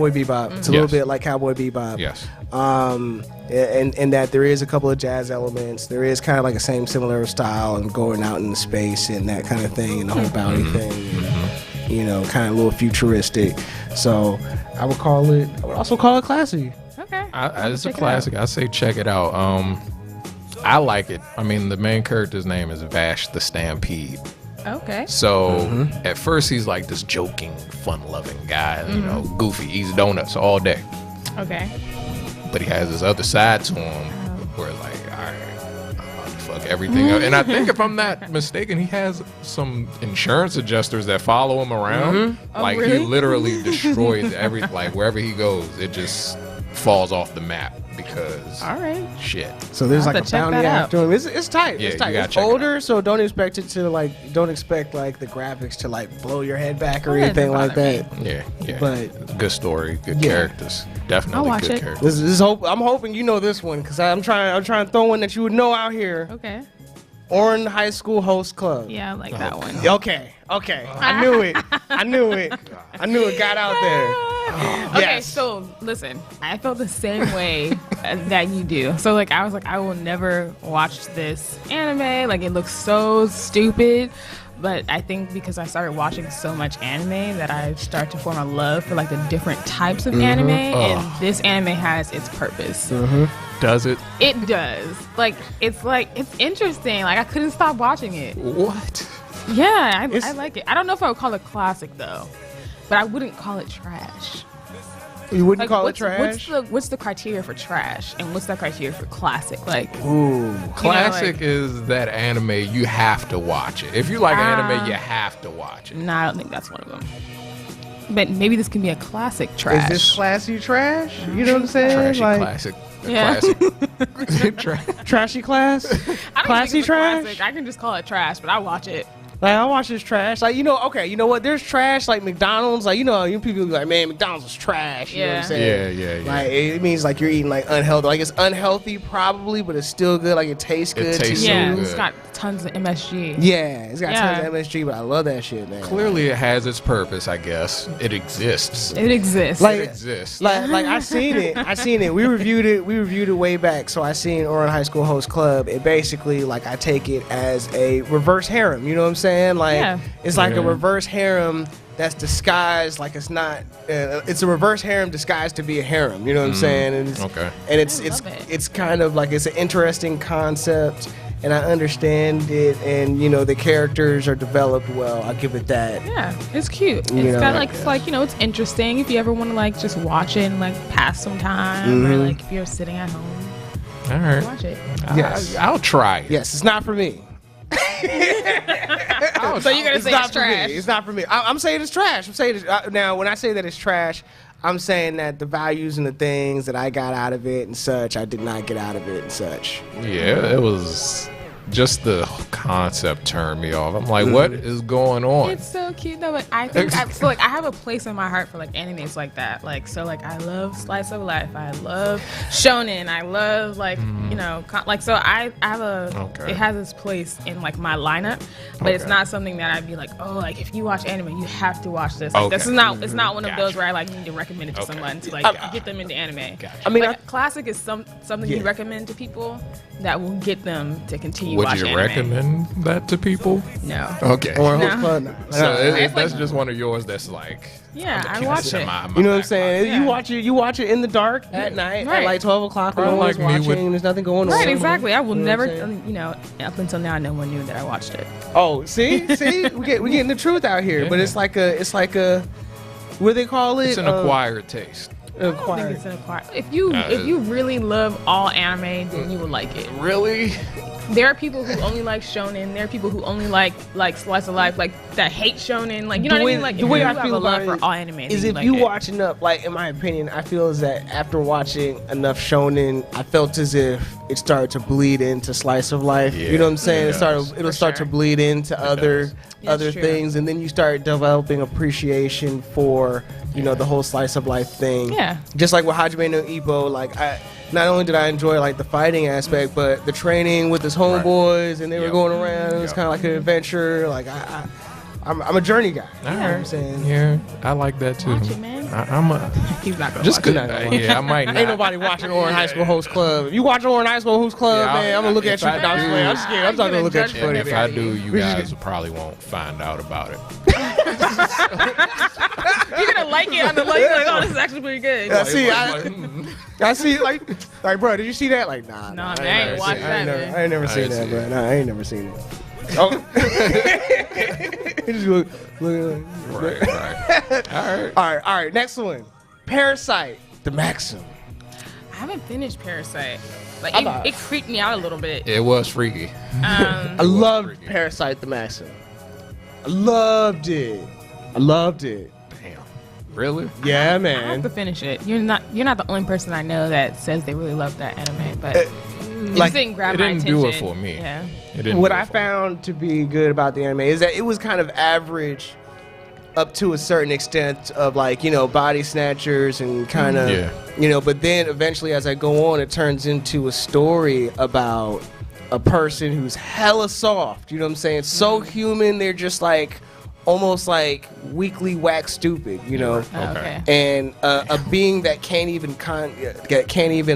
Bebop. It's a little bit like Cowboy Bebop. Yes. And that there is a couple of jazz elements. There is kind of like a similar style and going out into space and that kind of thing and the whole bounty thing. And, you know, kind of a little futuristic. So I would also call it classy. Okay. It's a classic. I say check it out. I like it. I mean, the main character's name is Vash the Stampede. Okay. So at first he's like this joking, fun-loving guy, you know, goofy, eats donuts all day. Okay. But he has this other side to him where like, all right, I'm about to fuck everything up. And I think if I'm not mistaken, he has some insurance adjusters that follow him around. Like really? he literally destroys like wherever he goes, it just falls off the map because All right. shit. So there's I'll like have a to check bounty that out. after him. It's tight. Yeah, It's you tight. gotta It's check it older, so don't expect the graphics to like blow your head back or That anything doesn't like bother that. Yeah. But Good story, good Yeah. characters. Definitely I'll watch good it. characters. this I'm hoping you know this one because I'm trying to throw one that you would know out here. Okay. Orange High School Host Club. Yeah, I like that one. Okay. I knew it. I knew it got out there. Okay, Yes. so listen, I felt the same way that you do. So like I was like, I will never watch this anime. Like it looks so stupid. But I think because I started watching so much anime that I start to form a love for like the different types of anime, and this anime has its purpose. Does it? It does. Like it's interesting. Like I couldn't stop watching it. What? Yeah, I like it. I don't know if I would call it classic though, but I wouldn't call it trash. You wouldn't Like, call it what's, trash? what's the criteria for trash, and what's the criteria for classic? Like, Ooh. Classic like- is that anime you have to watch it. If you like anime, you have to watch it. nah, I don't think that's one of them. But maybe this can be a classic trash. Is this classy trash? You know what I'm saying? Trashy Like classic. Yeah. Classic. trashy class? I don't classy think it's a trash? classic. I can just call it trash, but I watch it. Like, I watch this trash. Like, okay, you know what? There's trash like McDonald's. Like, you people be like, man, McDonald's is trash. You know what I'm saying? Yeah. Like, it means like you're eating like unhealthy. Like, it's unhealthy probably, but it's still good. Like, it tastes good. It tastes to so you. good. It's got tons of MSG. Yeah, it's got tons of MSG, but I love that shit, man. Clearly, it has its purpose. I guess it exists. It exists. Like, It exists. Like I seen it. We reviewed it way back. So I seen Oran High School Host Club. It basically, like, I take it as a reverse harem. You know what I'm saying? Like, it's like a reverse harem that's disguised like it's not. It's a reverse harem disguised to be a harem. You know what I'm saying? And it's kind of like, it's an interesting concept. And I understand it, and the characters are developed well. I'll give it that. Yeah, it's cute. It's got it's interesting. If you ever want to like just watch it and like pass some time, or like if you're sitting at home, all right, watch it. Yes, I'll try it. Yes, it's not for me. So you're gonna say it's trash? It's not for me. I'm saying it's trash. I'm saying now. When I say that it's trash, I'm saying that the values and the things that I got out of it and such, I did not get out of it and such. Yeah, it was just the concept turned me off. I'm like, what is going on? It's so cute though. But I think I have a place in my heart for like animes like that. Like I love slice of life. I love shonen. I love I have it has its place in like my lineup, but it's not something that I'd be like, oh, like if you watch anime, you have to watch this. Like, this is not. It's not one of those where I like need to recommend it to someone to like get them into anime. I mean, like, classic is something you recommend to people that will get them to continue. Would you recommend that to people? No. Okay. Or no. So that's just one of yours that's like, I watch it. You know what I'm saying? Yeah. You watch it in the dark at night at like 12 o'clock when no one's like me watching and there's nothing going on. Right, exactly. I will never, what up until now, no one knew that I watched it. Oh, see, we getting the truth out here, but it's like a, what do they call it? It's an acquired taste. I think it's an acquired. If you really love all anime, then you will like it. Really? There are people who only like shonen. There are people who only like slice of life, like that hate shonen. Like, you know what I mean? Like, the way I have feel a love about for all anime. is if you watch enough, like in my opinion, I feel is that after watching enough shonen, I felt as if it started to bleed into slice of life. Yeah, you know what I'm saying? it'll Start to bleed into other things, and then you start developing appreciation for the whole slice of life thing. Yeah. Just like with Hajime no Ippo, like not only did I enjoy like the fighting aspect, but the training with his homeboys, and they were going around. It was kind of like an adventure. Like I'm a journey guy. You know what I'm saying? Yeah, I like that too. Watch it, man. He's not gonna just watch it. Yeah, I might not. Ain't nobody watching Oran High School Host Club. If you watch Oran High School Host Club, man, I'm gonna look at you. I'm scared. I'm not gonna look at you funny. If I do, you guys probably won't find out about it. You're gonna like it on the low. You're like, oh, this is actually pretty good. I see, like, bro, did you see that? Like, nah, man, I ain't watched that, man. I ain't never seen that, bro. Nah, I ain't never seen it. Oh, just look. Right. All right. Next one, Parasite, the Maxim. I haven't finished Parasite. Like it creeped me out a little bit. It was freaky. I loved Parasite, the Maxim. I loved it. Damn. Really? Yeah, I man. have to finish it. You're not the only person I know that says they really love that anime, but it like, didn't grab it my didn't attention. do it for me. Yeah. What I found to be good about the anime is that it was kind of average up to a certain extent of like, body snatchers and kind of, but then eventually as I go on, it turns into a story about a person who's hella soft. You know what I'm saying? So human, they're just like almost like weakly wax stupid, Okay. And a being that can't even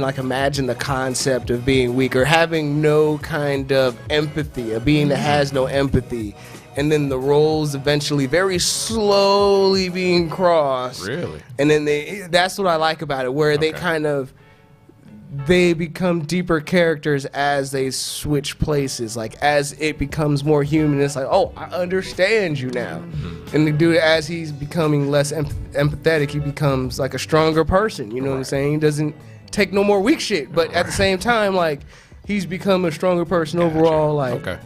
like imagine the concept of being weak or having no kind of empathy, a being that has no empathy, and then the roles eventually very slowly being crossed. Really? And then that's what I like about it, where they become deeper characters as they switch places. Like as it becomes more human, it's like, oh, I understand you now. And the dude, as he's becoming less empathetic, he becomes like a stronger person. You know what I'm saying? He doesn't take no more weak shit, but at the same time, like he's become a stronger person overall. Like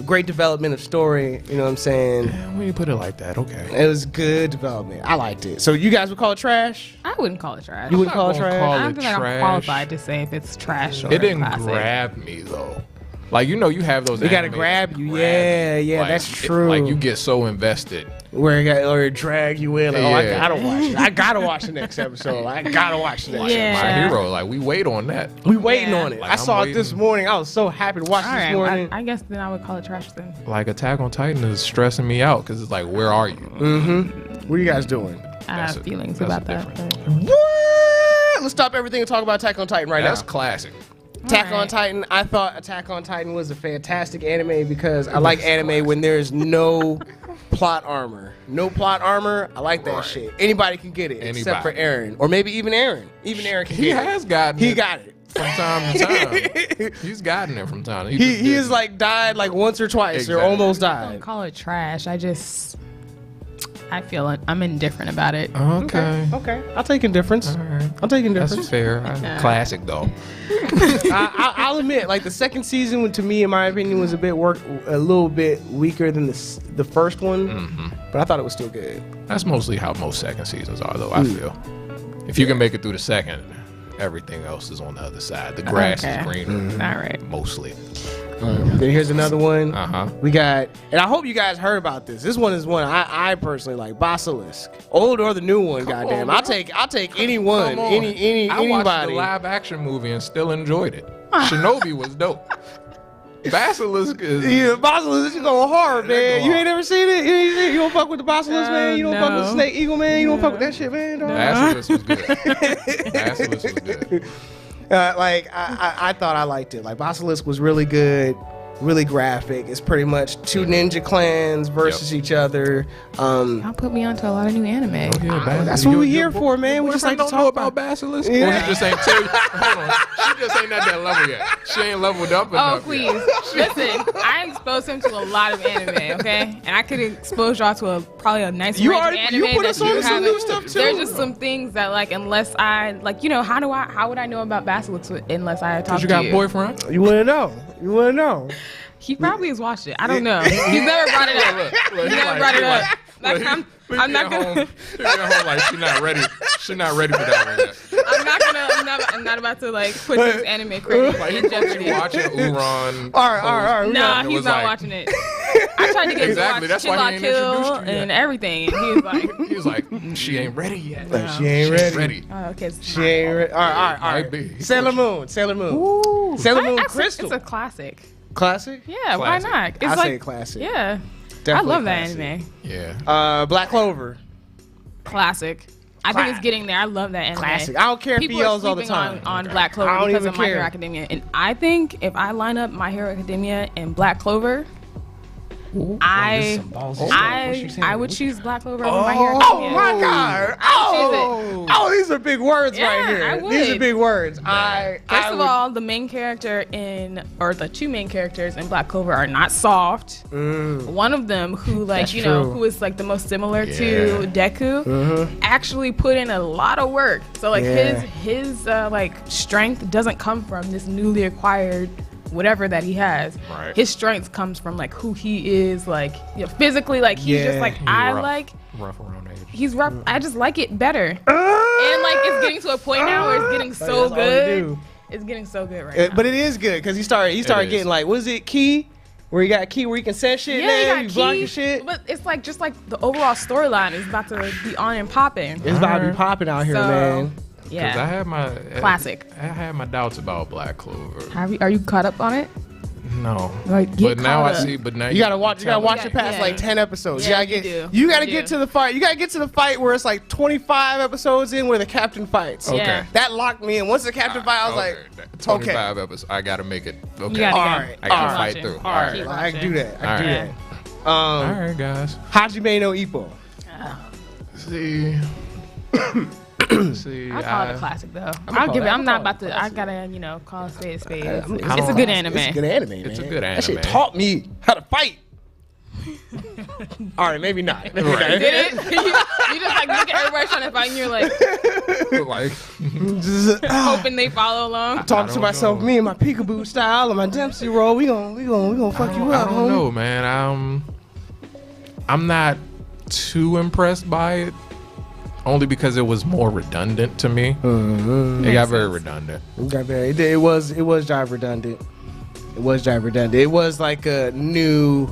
great development of story. You know what I'm saying? When you put it like that, okay. It was good development. I liked it. So you guys would call it trash? I wouldn't call it trash. You wouldn't call it trash? I don't think I'm qualified to say if it's trash or it didn't classic. grab me though. Like, you know, you have those. They gotta animes grab you. grab Yeah, you. yeah, Like, that's true. Like, you get so invested. Where it drag you in. Like, oh, I Yeah. gotta watch it. I gotta watch the next episode. I gotta watch the next Yeah. episode. My Hero, like, we wait on that. We waiting Yeah. on it. Like, I I'm saw it this waiting. morning. I was so happy to watch All this right, morning. I guess then I would call it trash then. Like, Attack on Titan is stressing me out because it's like, where are you? What are you guys doing? I That's have a- feelings that's a about that. difference. but- What? Let's stop everything and talk about Attack on Titan right That's now. classic. Attack on Alright. Titan. I thought Attack on Titan was a fantastic anime because I like anime when there's no plot armor. No plot armor. I like that Right. shit. Anybody can get it except for Anybody. Aaron, or maybe even Aaron. Even Aaron can He get it. has gotten He it got it. from time to time. He's gotten it from time. He just has didn't. like died like once or twice or Exactly. almost I don't died. call it trash. I feel I'm indifferent about it. Okay. Okay. I'll take indifference. All right. I'll take That's indifference. fair. Classic though. I'll admit, like the second season, to me, in my opinion, was a little bit weaker than the first one, but I thought it was still good. That's mostly how most second seasons are, though. I feel if you can make it through the second, everything else is on the other side. The grass Okay. is greener, All right. mostly. Then here's another one. Uh-huh. We got, and I hope you guys heard about this. This one is one I personally like. Basilisk, old or the new one. Goddamn, on, I'll take any one, Come on. any I watched anybody. the live action movie and still enjoyed it. Shinobi was dope. Basilisk is Yeah, Basilisk is going hard, They man. go You hard. ain't never seen it? You don't fuck with the Basilisk, man? You don't fuck with no. Snake Eagle, man? You don't fuck with that shit, man? Dog? Basilisk was good. Basilisk was good. Like I thought I liked it. Like Basilisk was really good, really graphic. It's pretty much two ninja clans versus each other. Y'all put me onto a lot of new anime. That's what we here for, man. We just like to don't talk know about. about Basilisk. Yeah. Or he just ain't tell you. Hold on, she just ain't at that level yet. She ain't leveled up Oh, enough. please. Yet. Listen, I exposed him to a lot of anime, okay? And I could expose y'all to probably a nice You range of already- anime you put that us on to some haven't. new stuff, too. There's just some things that, like, unless I, like, you know, how would I know about Basilisk unless I talk Cause to you got a boyfriend. You wouldn't know. You wouldn't know. He probably has watched it. I don't know. He's never brought it up. Look, He never brought it up. Like, look, I'm not gonna. She at home like she's not ready. She's not ready for that one yet. I'm not about to like put this anime credit Like in you jeopery. watching Uran. All right. Nah, It he's was not like- watching it. I tried to get Exactly, him that's to watch why Kill he La ain't Kill introduced you yet. and everything. And he was like, He was like, she ain't ready yet. Like, she ain't ready. oh, okay. She ain't ready. All right. Might be. Sailor Moon. Sailor Moon Crystal. It's a classic. Classic. Yeah, Classic. why not? It's I like, say classic. yeah. Definitely I love classic. that anime. Yeah. Black Clover. Classic. I think it's getting there. I love that anime. Classic. I don't care if he People are yells all the sleeping time. on Black I Clover don't because even of My care. Hero Academia. And I think if I line up My Hero Academia and Black Clover, I would choose Black Clover over My Hero Oh Academia. my God! Oh, these are big words Yeah, right here. I would. These are big words. First of all, the main character the two main characters in Black Clover are not soft. One of them, who like That's you know, true. who is like the most similar Yeah. to Deku, actually put in a lot of work. So like Yeah. his like strength doesn't come from this newly acquired whatever that he has. Right. His strength comes from like who he is, like physically. Like he's Yeah. just like rough around the edges. he's rough. I just like it better. And like it's getting to a point now where it's getting so That's all we good. do. It's getting so good right now. But it is good because he started is. getting like, what is it, key? Where you got key where you can set shit yeah, now, you you got blocking key, shit. but it's like just like the overall storyline is about to be on and popping. It's about to be popping out here, So, man. Because Yeah, I had my Classic. I had my doubts about Black Clover. are you caught up on it? No. Like, get But now I caught up. see. But now You gotta watch. You gotta watch Yeah, it past yeah. like 10 episodes. Yeah, you gotta you get. do. You gotta You get do. to the fight. You gotta get to the fight where it's like 25 episodes in where the captain fights. Okay. Yeah. That locked me in. Once the captain fight, I was like, 25 episodes. I gotta make it. Okay. You gotta all go. right, I gotta all right, fight watching. through. All All right. right. Keep I can do that. I can do Alright. that. All right, guys. Hajime no Ippo. See. See. I call it a classic though. call I'll give it. that- I'm I'm not gonna about to. I gotta call a spade a spade. It's It's a good anime. It's a good anime, man. It's a good That shit anime. taught me how to fight. All right, maybe not. Right. Did it? you just like look at everybody trying to fight and you're like Like. Just, hoping they follow along. talking I to don't myself, know. me and my peekaboo style and my Dempsey roll. We gonna fuck you I up, don't homie. know, man. I'm not too impressed by it, only because it was more redundant to me. It got very redundant. It was jive redundant. It was drive redundant. It was like a new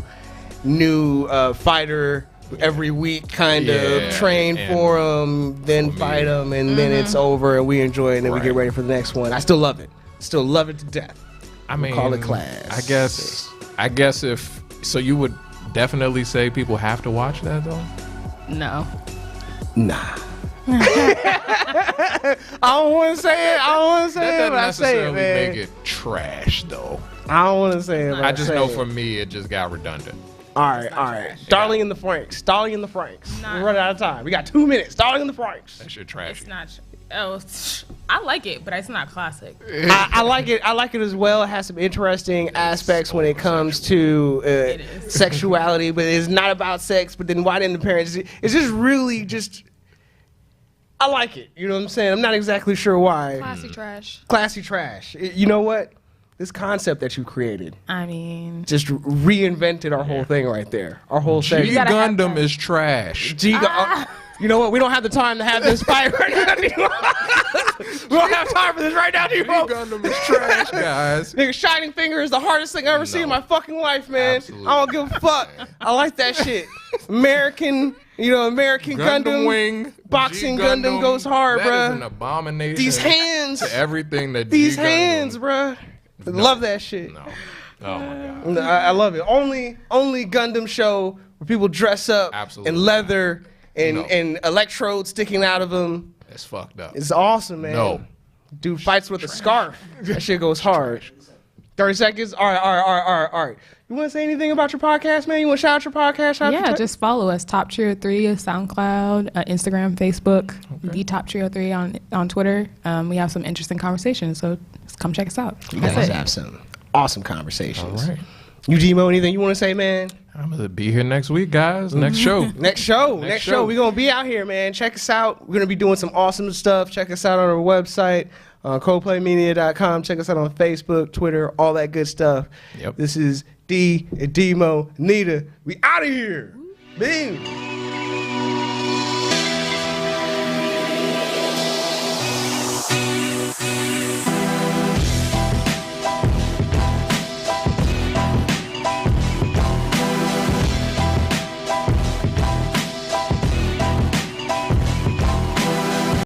fighter every week kind of train for them, then fight them, and then it's over and we enjoy it and then we get ready for the next one. I still love it. Still love it to death. I mean, call it class. I guess if so, you would definitely say people have to watch that though. No. Nah. I don't want to say it. That but I say it, doesn't necessarily man. make it trash though. I don't want to say it. But I just know it. for me, it just got redundant. All right. Darling in the Franxx. We're running out of time. We got 2 minutes. Darling in the Franxx. That shit trash. It's not. I like it, but it's not classic. I like it. I like it as well. It has some interesting aspects when it comes to sexuality, but it's not about sex. But then why didn't the parents? It's just really just. I like it. You know what I'm saying? I'm not exactly sure why. Classy trash. You know what? This concept that you created. I mean, just reinvented our whole thing right there. Our whole thing. G Gundam is trash. You know what? We don't have the time to have this fight right now. We don't have time for this right now, G Gundam is trash, guys. Nigga, Shining Finger is the hardest thing I've ever seen in my fucking life, man. Absolutely. I don't give a fuck. I like that shit. American Gundam Wing. Boxing Gundam goes hard, bruh. That is an abomination. These hands. To everything that These G hands, Gundam. bruh. Love that shit. No. Oh my god. I love it. Only Gundam show where people dress up in leather and electrodes sticking out of them. It's fucked up. It's awesome, man. No. Dude fights with a scarf. That shit goes hard. 30 seconds. All right. You want to say anything about your podcast, man? You want to shout out your podcast? Just follow us. Top Trio 3 is SoundCloud, Instagram, Facebook. The Top Trio 3 on Twitter. We have some interesting conversations, so just come check us out. You guys have some awesome conversations. All right. You, Demo, anything you want to say, man? I'm gonna be here next week, guys. Next show. Next show. We're gonna be out here, man. Check us out. We're gonna be doing some awesome stuff. Check us out on our website, CoplayMedia.com. Check us out on Facebook, Twitter, all that good stuff. Yep. This is D and Demo, Nita. We out of here. Boom.